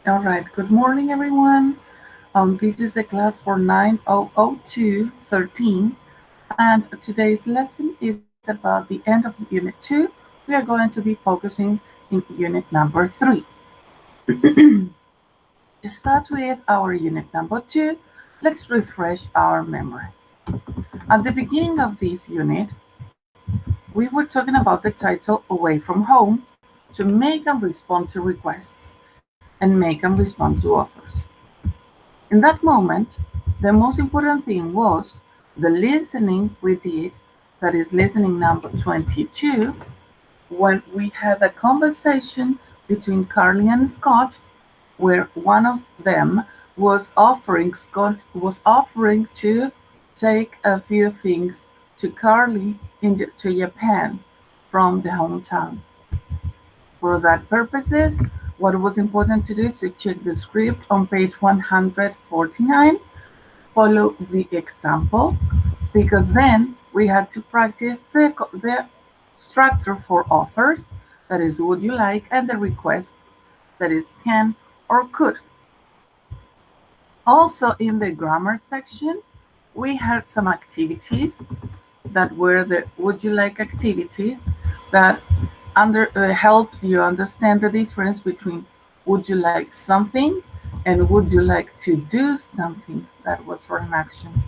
All right, good morning, everyone. This is a class for 90213, and today's lesson is about the end of Unit 2. We are going to be focusing in Unit number 3. To start with our Unit number 2, let's refresh our memory. At the beginning of this unit, we were talking about the title Away from Home, to make and respond to requests and make and respond to offers. In that moment, the most important thing was the listening we did, that is listening number 22, when we had a conversation between Carly and Scott, where one of them Scott was offering to take a few things to Carly to Japan from the hometown. For that purposes, what was important to do is to check the script on page 149, follow the example, because then we had to practice the structure for offers, that is would you like, and the requests, that is can or could. Also in the grammar section, we had some activities that were the would you like activities that help you understand the difference between would you like something and would you like to do something, that was for an action.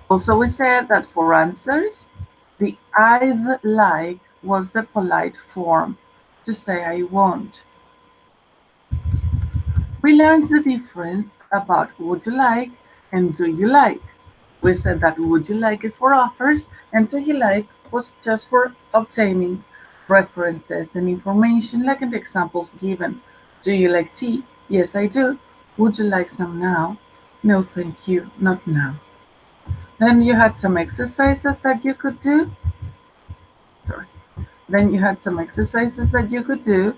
Also, we said that for answers, the I'd like was the polite form to say I won't. We learned the difference about would you like and do you like. We said that would you like is for offers and do you like was just for obtaining references and information, like in the examples given. Do you like tea? Yes, I do. Would you like some now? No, thank you, not now. Then you had some exercises that you could do. Sorry. Then you had some exercises that you could do,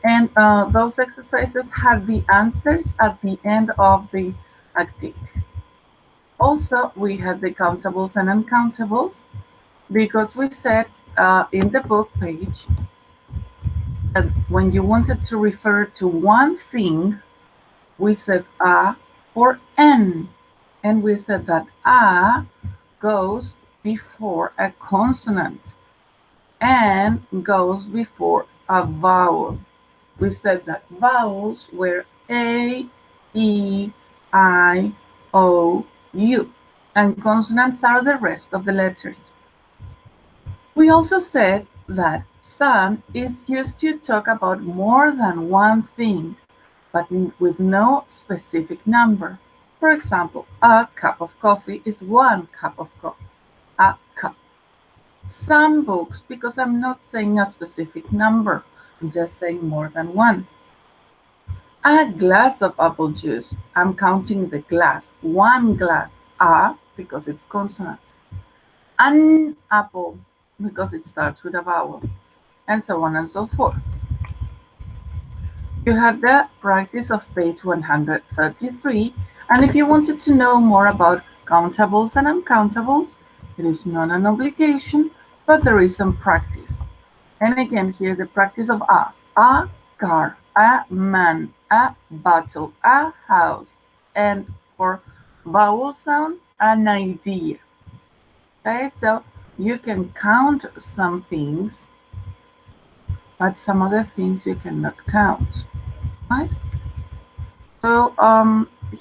and those exercises had the answers at the end of the activities. Also, we had the countables and uncountables, because we said in the book page that when you wanted to refer to one thing, we said a or n, and we said that a goes before a consonant and goes before a vowel. We said that vowels were A, E, I, O, U, and consonants are the rest of the letters. We also said that some is used to talk about more than one thing, but with no specific number. For example, a cup of coffee is one cup of coffee, a cup. Some books, because I'm not saying a specific number, I'm just saying more than one. A glass of apple juice, I'm counting the glass, one glass, a, because it's consonant. An apple, because it starts with a vowel, and so on and so forth. You have the practice of page 133, and if you wanted to know more about countables and uncountables, it is not an obligation, but there is some practice. And again, here the practice of a car, a man, a bottle, a house, and for vowel sounds, an idea. Okay, so you can count some things, but some other things you cannot count, right? So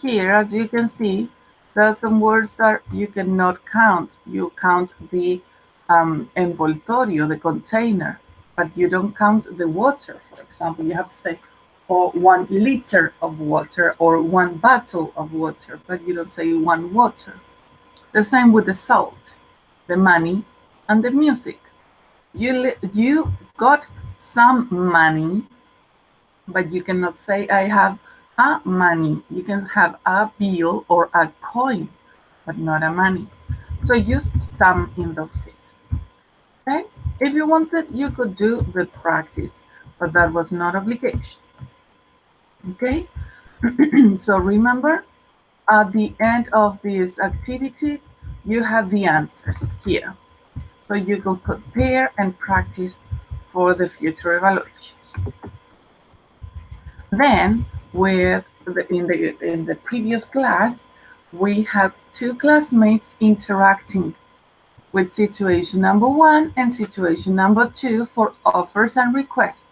here, as you can see, there are some words that you cannot count. You count the envoltorio, the container, but you don't count the water. For example, you have to say, or 1 liter of water or 1 bottle of water, but you don't say 1 water. The same with the salt, the money, and the music. You got some money, but you cannot say I have a money. You can have a bill or a coin, but not a money. So use some in those cases. Okay? If you wanted, you could do the practice, but that was not obligation. Okay? So remember, at the end of these activities, you have the answers here. So you can prepare and practice for the future evaluations. Then in the previous class, we had two classmates interacting with situation number one and situation number two for offers and requests.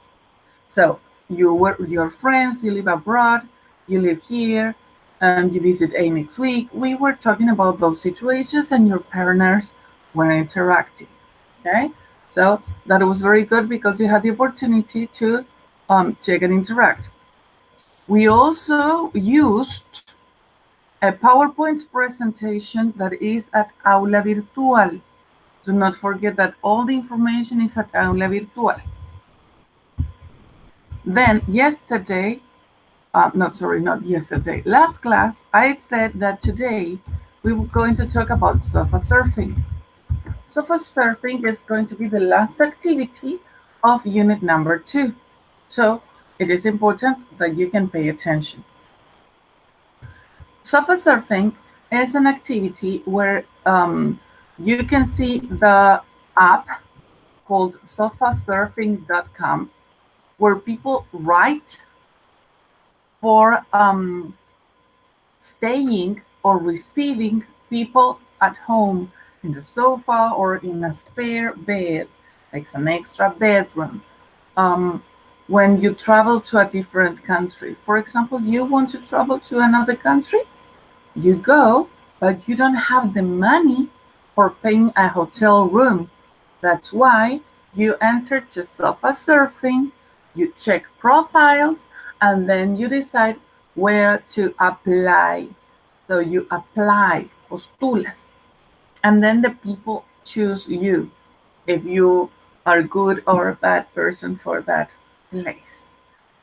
So you were your friends, you live abroad, you live here, and you visit A next week. We were talking about those situations and your partners were interacting. Okay? So that was very good because you had the opportunity to check and interact. We also used a PowerPoint presentation that is at Aula Virtual. Do not forget that all the information is at Aula Virtual. Then yesterday, not yesterday, last class, I said that today we were going to talk about sofa surfing. Sofa surfing is going to be the last activity of unit number 2. So it is important that you can pay attention. Sofa surfing is an activity where you can see the app called sofasurfing.com where people write for staying or receiving people at home in the sofa or in a spare bed, like an extra bedroom. When you travel to a different country, for example, you want to travel to another country, you go, but you don't have the money for paying a hotel room. That's why you enter to sofa surfing, you check profiles, and then you decide where to apply. So you apply, postulas, and then the people choose you if you are good or a bad person for that place.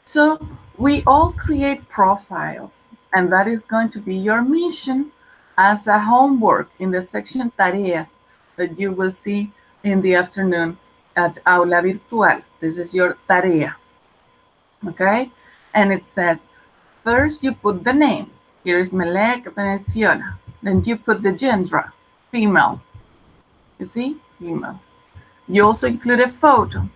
So we all create profiles, and that is going to be your mission as a homework in the section Tareas that you will see in the afternoon at Aula Virtual. This is your tarea, okay? And it says, first you put the name. Here is Melek, then it's Fiona. Then you put the gender, female. You see, female. You also include a photo,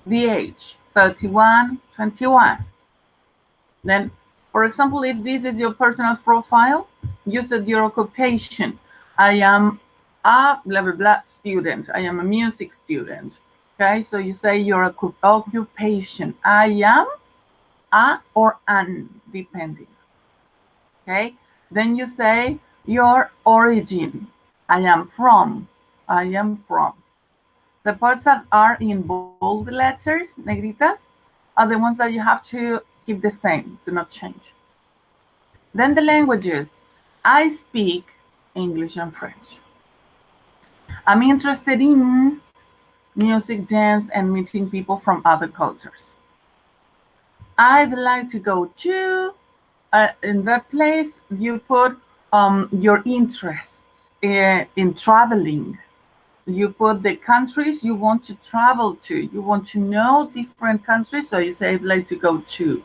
the age, 31, 21. Then, for example, if this is your personal profile, you said your occupation. I am a blah, blah, blah student. I am a music student. Okay, so you say your occupation. I am a or an, depending. Okay, then you say your origin. I am from. I am from. The parts that are in bold letters, negritas, are the ones that you have to keep the same, do not change. Then the languages. I speak English and French. I'm interested in music, dance, and meeting people from other cultures. I'd like to go to, in that place, you put your interests in traveling. You put the countries you want to travel to. You want to know different countries, so you say, I'd like to go to.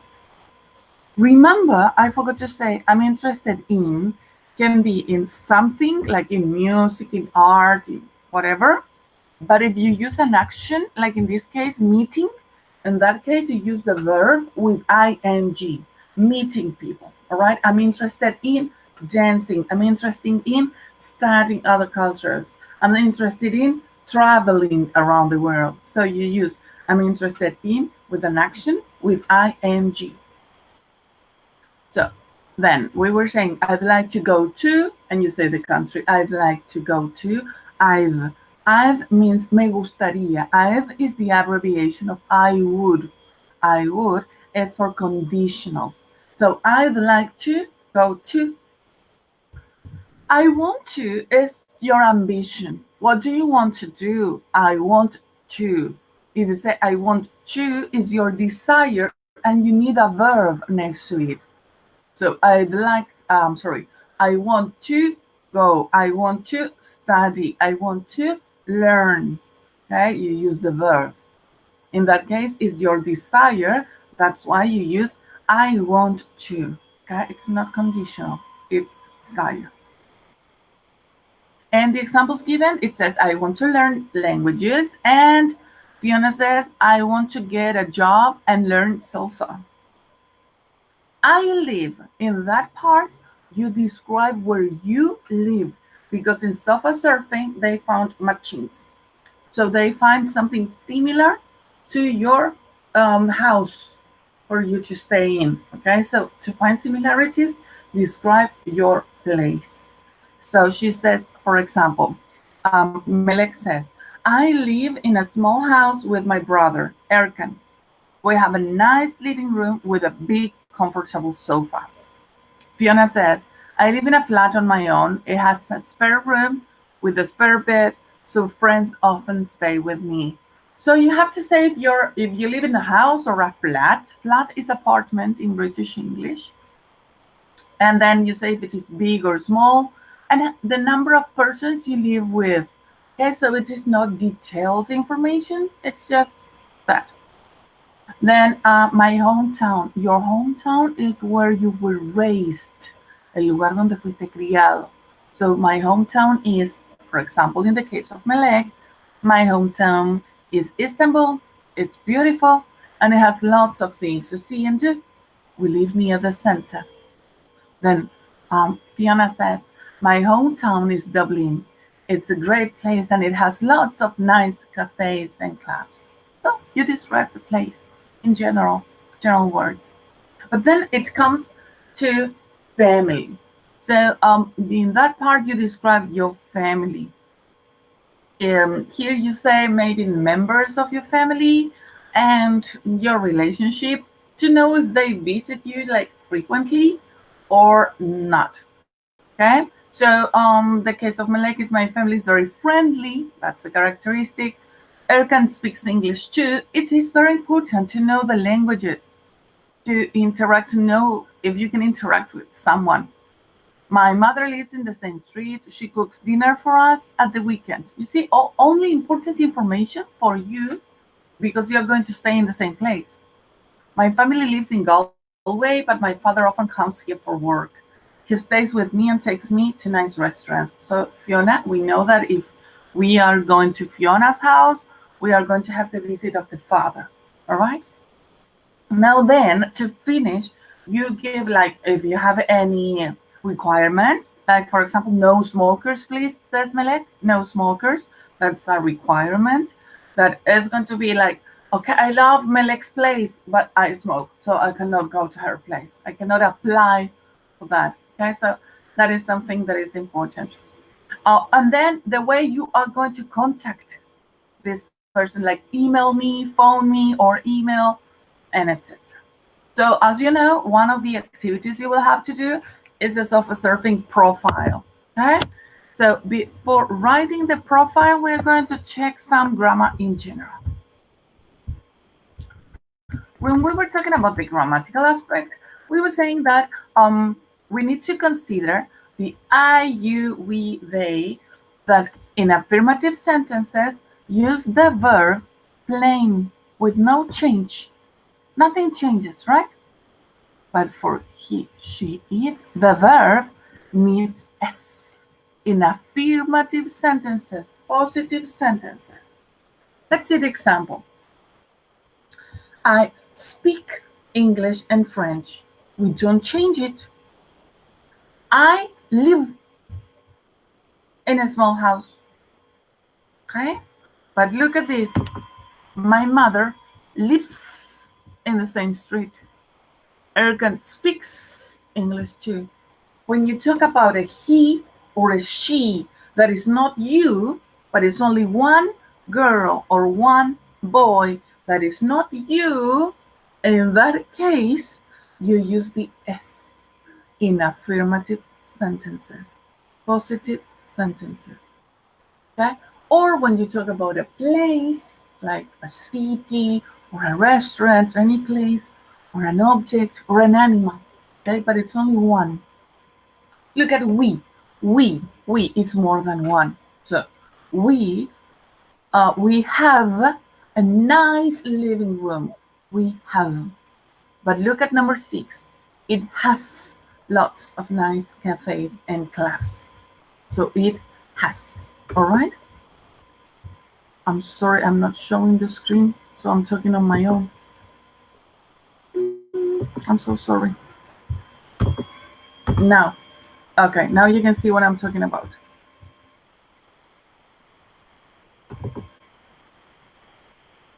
Remember, I forgot to say, I'm interested in can be in something like in music, in art, in whatever. But if you use an action, like in this case, meeting, in that case, you use the verb with ing, meeting people, all right? I'm interested in dancing. I'm interested in studying other cultures. I'm interested in traveling around the world. So you use I'm interested in with an action with ing. So then we were saying, I'd like to go to, and you say the country. I'd like to go to. I've means me gustaría. I've is the abbreviation of I would. I would is for conditionals. So I'd like to go to. I want to is your ambition. What do you want to do? I want to. If you say I want to is your desire and you need a verb next to it. So I want to go. I want to study. I want to learn. Okay, you use the verb. In that case, it's your desire. That's why you use I want to. Okay, it's not conditional. It's desire. And the examples given, it says, I want to learn languages. And Fiona says, I want to get a job and learn salsa. I live in that part, you describe where you live. Because in sofa surfing, they found machines. So they find something similar to your house for you to stay in. Okay, so to find similarities, describe your place. So she says, for example, Melek says, I live in a small house with my brother, Erkan. We have a nice living room with a big, comfortable sofa. Fiona says, I live in a flat on my own. It has a spare room with a spare bed, so friends often stay with me. So you have to say if you live in a house or a flat. Flat is apartment in British English. And then you say if it is big or small and the number of persons you live with. Okay, so it is not detailed information, it's just that. Then my hometown. Your hometown is where you were raised, el lugar donde fuiste criado. So my hometown is, for example, in the case of Melek, my hometown is Istanbul. It's beautiful and it has lots of things to see and do. We live near the center. Then Fiona says, my hometown is Dublin. It's a great place and it has lots of nice cafes and clubs. So you describe the place in general words. But then it comes to family. So in that part, you describe your family. Here you say maybe members of your family and your relationship to know if they visit you like frequently or not. Okay, so the case of Malek is my family is very friendly. That's a characteristic. Erkan speaks English too. It is very important to know the languages, to interact, to know if you can interact with someone. My mother lives in the same street. She cooks dinner for us at the weekend. You see, only important information for you because you're going to stay in the same place. My family lives in Galway, but my father often comes here for work. He stays with me and takes me to nice restaurants. So, Fiona, we know that if we are going to Fiona's house, we are going to have the visit of the father. All right? Now, then, to finish, you give like if you have any requirements, like for example, no smokers, please, says Melek. No smokers. That's a requirement. That is going to be like, okay, I love Melek's place, but I smoke, so I cannot go to her place. I cannot apply for that. Okay, so that is something that is important. And then the way you are going to contact this person, like email me, phone me, or email, and etc. So as you know, one of the activities you will have to do is the sofa surfing profile. Okay? So before writing the profile, we're going to check some grammar in general. When we were talking about the grammatical aspect, we were saying that we need to consider the I, you, we, they, that in affirmative sentences use the verb plain with no change. Nothing changes, right? But for he, she, it, the verb needs S in affirmative sentences, positive sentences. Let's see the example. I speak English and French. We don't change it. I live in a small house. Okay? But look at this. My mother lives in the same street. Erkan speaks English too. When you talk about a he or a she that is not you, but it's only one girl or one boy that is not you, in that case, you use the S in affirmative sentences, positive sentences. Okay? Or when you talk about a place, like a city or a restaurant, any place, or an object or an animal. Okay? But it's only one. Look at we. We is more than one. So we have a nice living room. We have. But look at number 6. It has lots of nice cafes and clubs. So it has. All right? I'm sorry, I'm not showing the screen, so I'm talking on my own. I'm so sorry. Now, okay, now you can see what I'm talking about.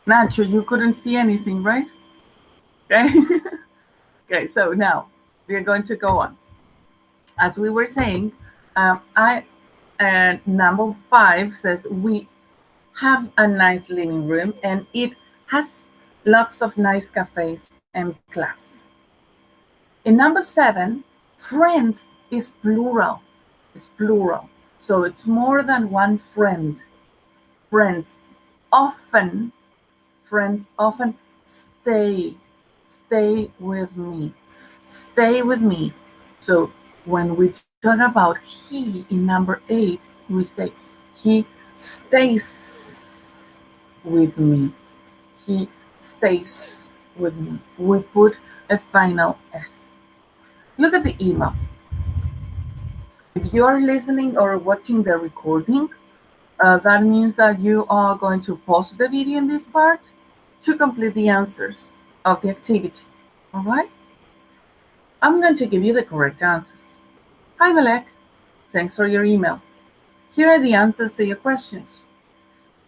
Nacho, you couldn't see anything, right? Okay. Okay, so now we are going to go on. As we were saying, I number 5 says we have a nice living room and it has lots of nice cafes and clubs. In number 7, friends is plural. It's plural. So it's more than one friend. Friends often, friends often stay, stay with me, stay with me. So when we talk about he in number 8, we say he stays with me. He stays with me. We put a final S. Look at the email. If you are listening or watching the recording, that means that you are going to pause the video in this part to complete the answers of the activity. All right? I'm going to give you the correct answers. Hi, Malek. Thanks for your email. Here are the answers to your questions.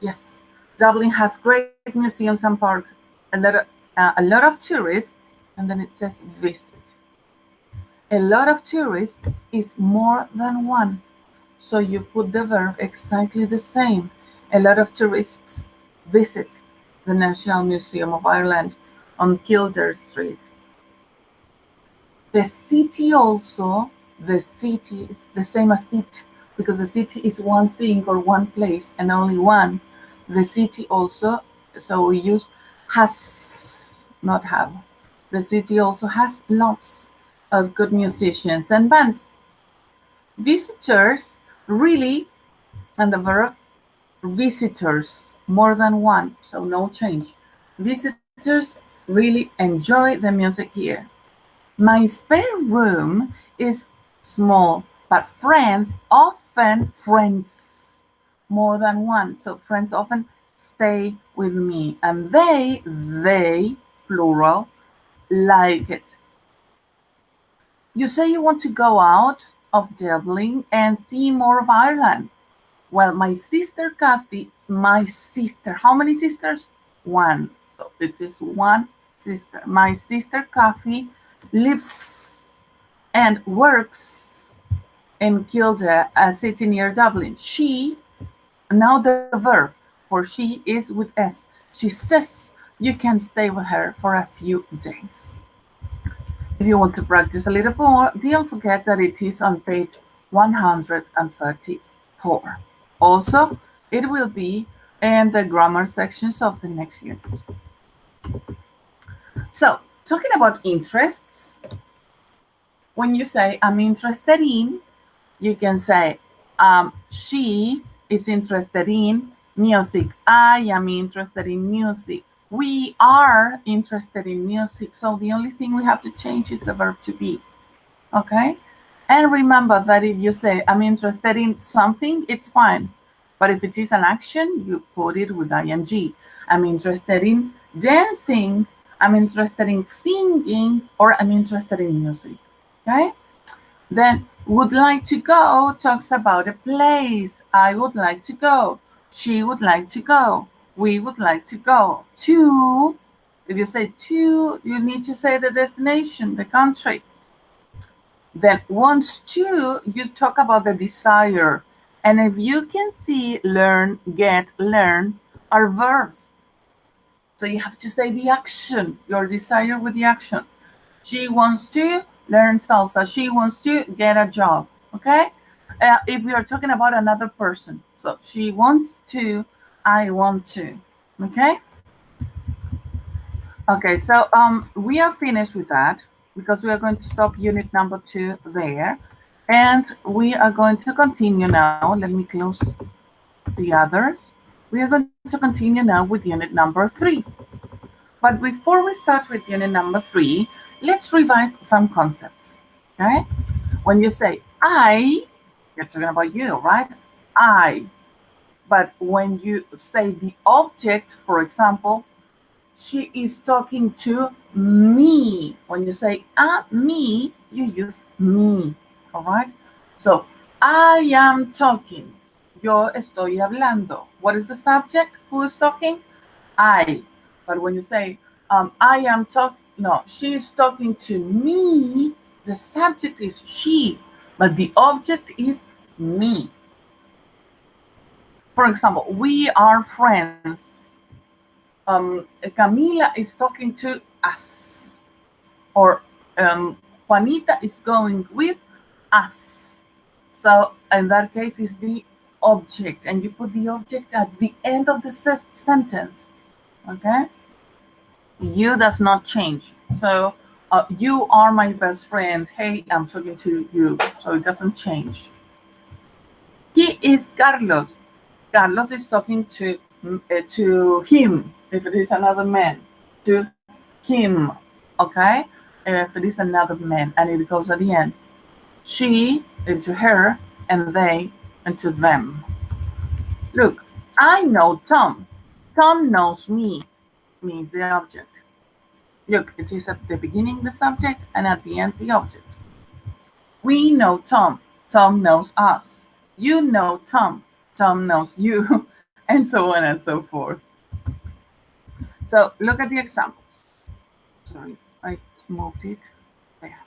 Yes, Dublin has great museums and parks, a lot of tourists, and then it says visit. A lot of tourists is more than one. So you put the verb exactly the same. A lot of tourists visit the National Museum of Ireland on Kildare Street. The city also, the city is the same as it, because the city is one thing or one place and only one. The city also, so we use has, not have. The city also has lots of good musicians and bands. Visitors really, and the verb visitors, more than one, so no change. Visitors really enjoy the music here. My spare room is small, but friends, more than one. So friends often stay with me, and they, plural, like it. You say you want to go out of Dublin and see more of Ireland. Well, my sister Kathy is my sister. How many sisters? One. So it is one sister. My sister Kathy lives and works in Kildare, a city near Dublin. She, now the verb for she is with S. She says you can stay with her for a few days. If you want to practice a little more, don't forget that it is on page 134. Also, it will be in the grammar sections of the next unit. So, talking about interests, when you say I'm interested in, you can say she is interested in music. I am interested in music. We are interested in music. So the only thing we have to change is the verb to be. Okay? And remember that if you say I'm interested in something, it's fine. But if it is an action, you put it with ing. I'm interested in dancing. I'm interested in singing, or I'm interested in music. Okay? Then would like to go talks about a place. I would like to go. She would like to go. We would like to go to. If you say to, you need to say the destination, the country. Then wants to, you talk about the desire. And if you can see learn, get, learn are verbs. So you have to say the action, your desire with the action. She wants to learn salsa. She wants to get a job. Okay? If we are talking about another person. So she wants to, I want to. Okay? Okay, so we are finished with that because we are going to stop unit number 2 there. And we are going to continue now. Let me close the others. We are going to continue now with unit number 3. But before we start with unit number 3, let's revise some concepts. Okay? When you say I, you're talking about you, right? I. But when you say the object, for example, she is talking to me. When you say me, you use me. All right? So, I am talking. Yo estoy hablando. What is the subject? Who is talking? I. But when you say, I am talking, no, she is talking to me, the subject is she, but the object is me. For example, we are friends. Camila is talking to us, or Juanita is going with us. So in that case, is the object, and you put the object at the end of the sentence. Okay, you does not change. So you are my best friend. Hey, I'm talking to you, so it doesn't change. He is Carlos. Carlos is talking to him, if it is another man, to him, okay? If it is another man, and it goes at the end. She into her, and they into them. Look, I know Tom. Tom knows me. Me is the object. Look, it is at the beginning the subject and at the end the object. We know Tom. Tom knows us. You know Tom. Tom knows you, and so on and so forth. So look at the examples. Sorry, I moved it. There.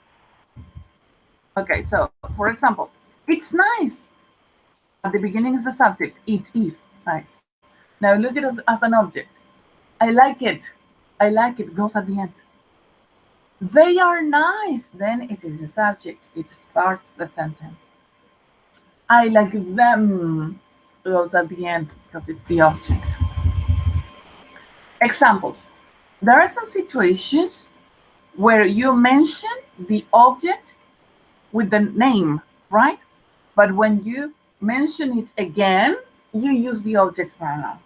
Okay, so for example, it's nice. At the beginning is the subject. It is nice. Now look at it as an object. I like it. I like it goes at the end. They are nice. Then it is the subject. It starts the sentence. I like them goes at the end because it's the object. Examples. There are some situations where you mention the object with the name, right? But when you mention it again, you use the object pronoun.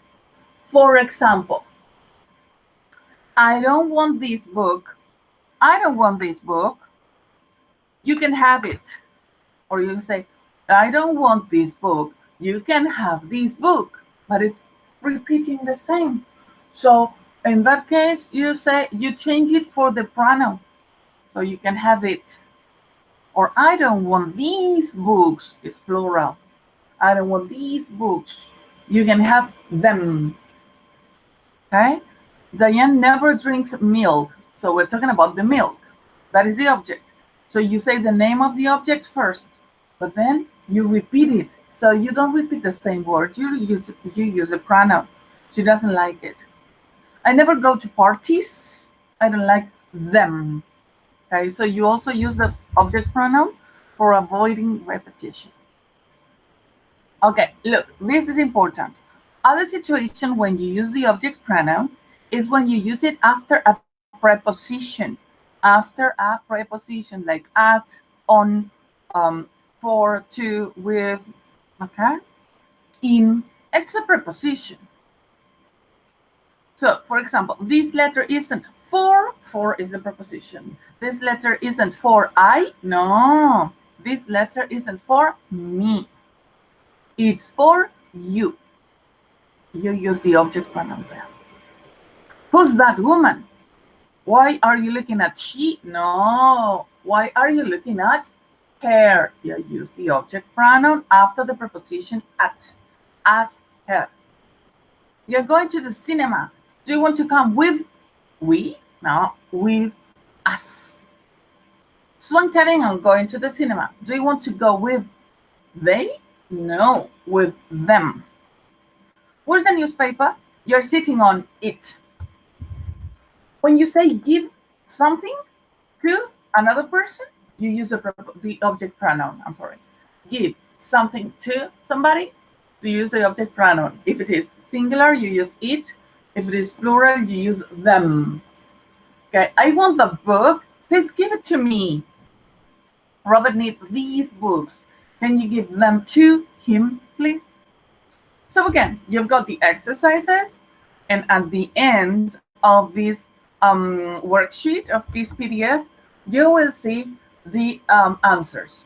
For example, I don't want this book. I don't want this book. You can have it. Or you can say, I don't want this book. You can have this book. But it's repeating the same. So in that case, you say, you change it for the pronoun. So you can have it. Or I don't want these books. It's plural. I don't want these books. You can have them. Okay? Diane never drinks milk. So we're talking about the milk. That is the object. So you say the name of the object first, but then you repeat it. So you don't repeat the same word. You use a pronoun. She doesn't like it. I never go to parties. I don't like them. Okay, so you also use the object pronoun for avoiding repetition. Okay, look, this is important. Other situation when you use the object pronoun is when you use it after a preposition. After a preposition like at, on, for, to, with, okay? In, it's a preposition. So, for example, this letter isn't for is the preposition. This letter isn't for I, no. This letter isn't for me. It's for you. You use the object pronoun there. Who's that woman? Why are you looking at she? No. Why are you looking at her? You use the object pronoun after the preposition at. At her. You're going to the cinema. Do you want to come with we? No, with us. Sue and Kevin are going to the cinema. Do you want to go with they? No, with them. Where's the newspaper? You're sitting on it. When you say give something to another person, you use the object pronoun. I'm sorry. Give something to somebody, to use the object pronoun. If it is singular, you use it. If it is plural, you use them. Okay, I want the book. Please give it to me. Robert needs these books. Can you give them to him, please? So again, you've got the exercises, and at the end of this worksheet of this PDF, you will see the answers.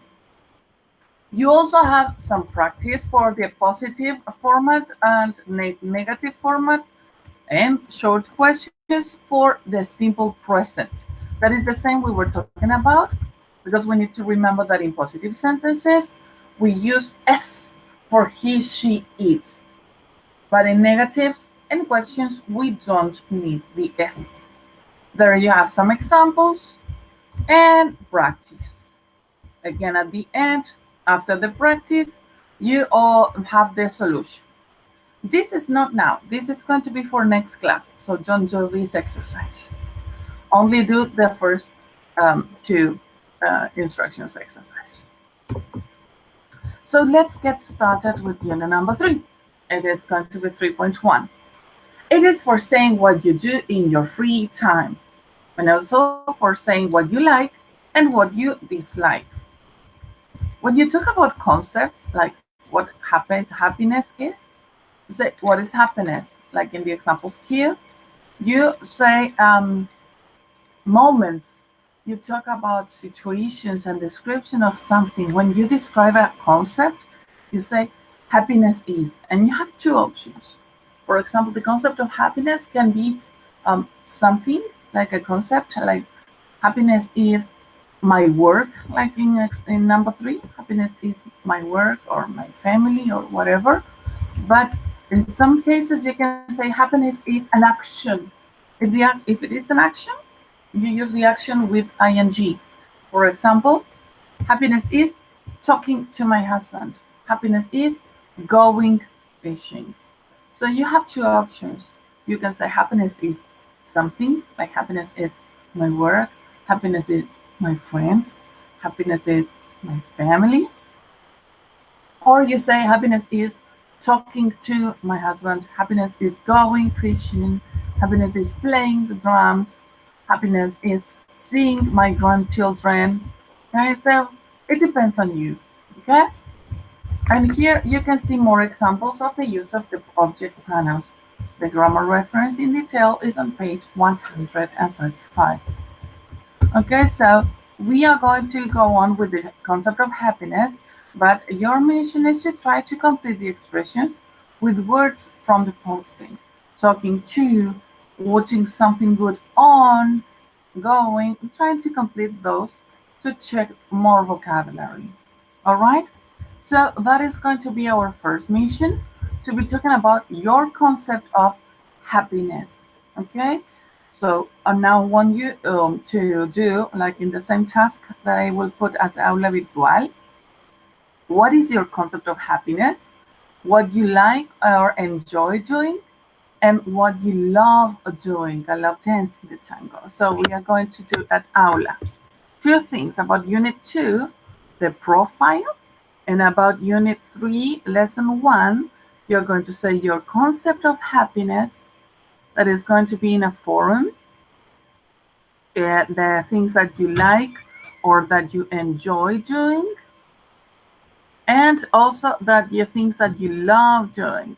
You also have some practice for the positive format and negative format, and short questions for the simple present. That is the same we were talking about. because we need to remember that in positive sentences, we use S for he, she, it. But in negatives and questions, we don't need the S. There you have some examples and practice. Again, at the end, after the practice, you all have the solution. This is not now. This is going to be for next class. So don't do these exercises. Only do the first two instructions exercise. So let's get started with unit number 3. It is going to be 3.1. It is for saying what you do in your free time, and also for saying what you like and what you dislike. When you talk about concepts like what happiness is, say what is happiness, like in the examples here, you say moments. You talk about situations and description of something. When you describe a concept, you say happiness is, and you have two options. For example, the concept of happiness can be something like a concept, like happiness is my work, like in number 3, happiness is my work or my family or whatever. But in some cases, you can say happiness is an action. If it is an action, you use the action with ing. For example, happiness is talking to my husband. Happiness is going fishing. So you have two options. You can say happiness is something, like happiness is my work, happiness is my friends, happiness is my family. Or you say happiness is talking to my husband, happiness is going fishing, happiness is playing the drums, happiness is seeing my grandchildren. Okay, so it depends on you. Okay? And here you can see more examples of the use of the object pronouns. The grammar reference in detail is on page 135. Okay, so we are going to go on with the concept of happiness, but your mission is to try to complete the expressions with words from the posting. Talking to, watching something good on, going, trying to complete those to check more vocabulary. All right? So that is going to be our first mission, to be talking about your concept of happiness. Okay? So I now want you to do, like in the same task that I will put at Aula Virtual, what is your concept of happiness, what you like or enjoy doing, and what you love doing. I love dancing the tango. So we are going to do at Aula. Two things about Unit 2, the profile, and about Unit 3, Lesson 1, you're going to say your concept of happiness, that is going to be in a forum, the things that you like or that you enjoy doing, and also that you things that you love doing.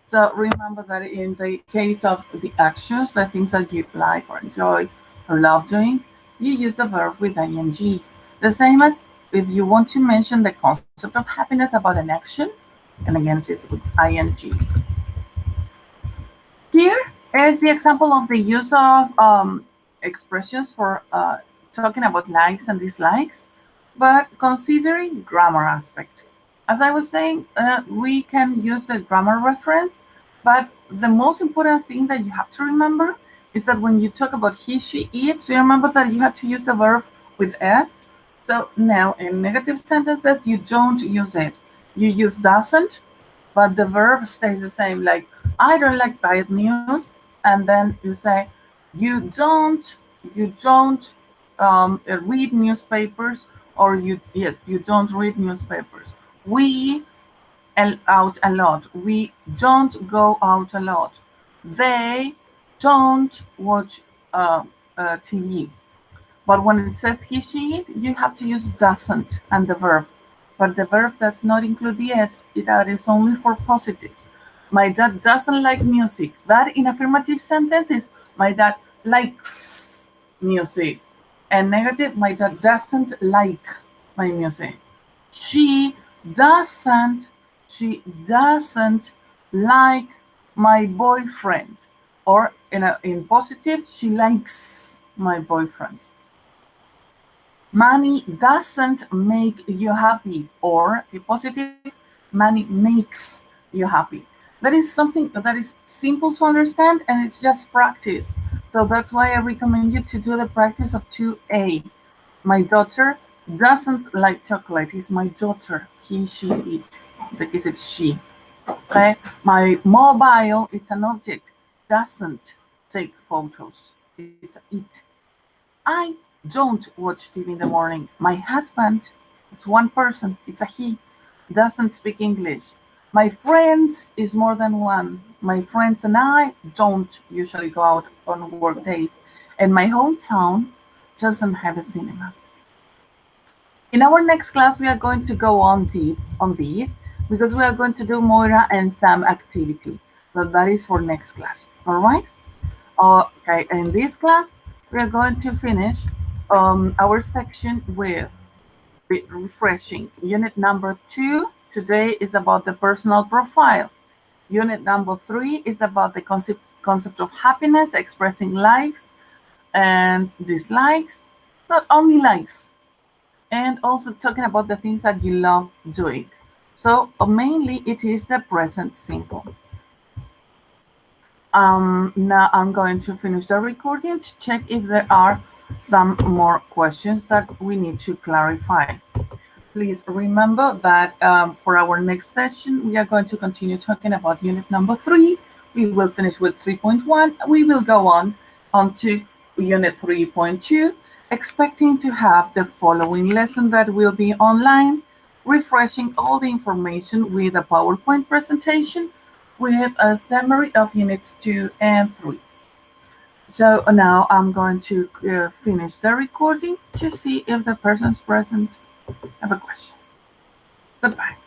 So remember that in the case of the actions, the things that you like or enjoy or love doing, you use the verb with ing. The same as if you want to mention the concept of happiness about an action, and again, it's with ing. Here is the example of the use of expressions for talking about likes and dislikes, but considering grammar aspect. As I was saying, we can use the grammar reference, but the most important thing that you have to remember is that when you talk about he, she, it, you remember that you have to use the verb with s. So now in negative sentences, you don't use it. You use doesn't, but the verb stays the same. Like, I don't like bad news, and then you say, you don't read newspapers, or you don't read newspapers. We out a lot. We don't go out a lot. They don't watch TV. But when it says he, she, it, you have to use doesn't and the verb. But the verb does not include the s. That is only for positives. My dad doesn't like music. That in affirmative sentence is my dad likes music. And negative, my dad doesn't like my music. She doesn't she doesn't like my boyfriend. Or in positive, she likes my boyfriend. Money doesn't make you happy, or the positive, money makes you happy. That is something that is simple to understand and it's just practice. So that's why I recommend you to do the practice of 2A. My daughter doesn't like chocolate. It's my daughter. He, she, it. Like is it she? Okay. My mobile, it's an object, doesn't take photos. It's a it. I don't watch TV in the morning. My husband, it's one person, it's a he, doesn't speak English. My friends is more than one. My friends and I don't usually go out on work days. And my hometown doesn't have a cinema. In our next class, we are going to go on deep on these because we are going to do Moira and Sam activity. So that is for next class. All right? Okay, in this class, we are going to finish our section with refreshing. Unit number 2 today is about the personal profile. Unit number 3 is about the concept of happiness, expressing likes and dislikes, not only likes, and also talking about the things that you love doing. So mainly it is the present simple. Now I'm going to finish the recording to check if there are some more questions that we need to clarify. Please remember that for our next session, we are going to continue talking about unit number 3. We will finish with 3.1. We will go on to unit 3.2, expecting to have the following lesson that will be online, refreshing all the information with a PowerPoint presentation with a summary of units 2 and 3. So now I'm going to finish the recording to see if the persons present have a question. Goodbye.